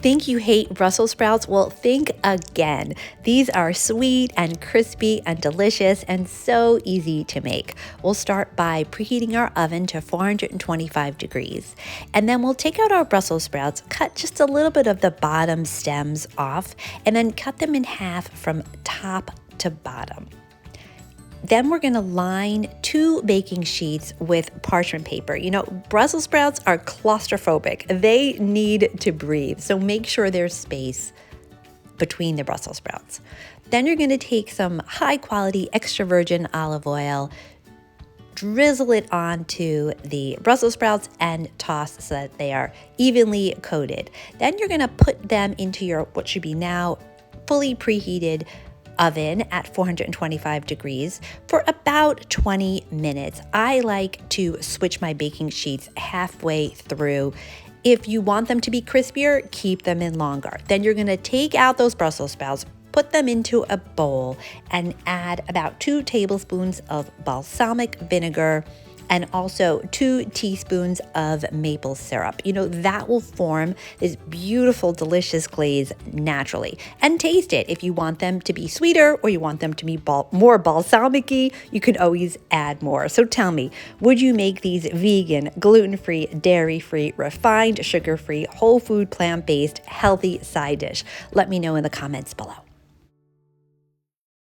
Think you hate Brussels sprouts? Well, think again. These are sweet and crispy and delicious and so easy to make. We'll start by preheating our oven to 425 degrees. And then we'll take out our Brussels sprouts, cut just a little bit of the bottom stems off, and then cut them in half from top to bottom. Then we're gonna line 2 baking sheets with parchment paper. You know, Brussels sprouts are claustrophobic. They need to breathe, so make sure there's space between the Brussels sprouts. Then you're gonna take some high quality extra virgin olive oil, drizzle it onto the Brussels sprouts and toss so that they are evenly coated. Then you're gonna put them into your, what should be now fully preheated oven at 425 degrees for about 20 minutes. I like to switch my baking sheets halfway through. If you want them to be crispier, keep them in longer. Then you're gonna take out those Brussels sprouts, put them into a bowl, and add about 2 tablespoons of balsamic vinegar and also 2 teaspoons of maple syrup. You know, that will form this beautiful, delicious glaze naturally. And taste it. If you want them to be sweeter or you want them to be more balsamic-y, you can always add more. So tell me, would you make these vegan, gluten-free, dairy-free, refined, sugar-free, whole food, plant-based, healthy side dish? Let me know in the comments below.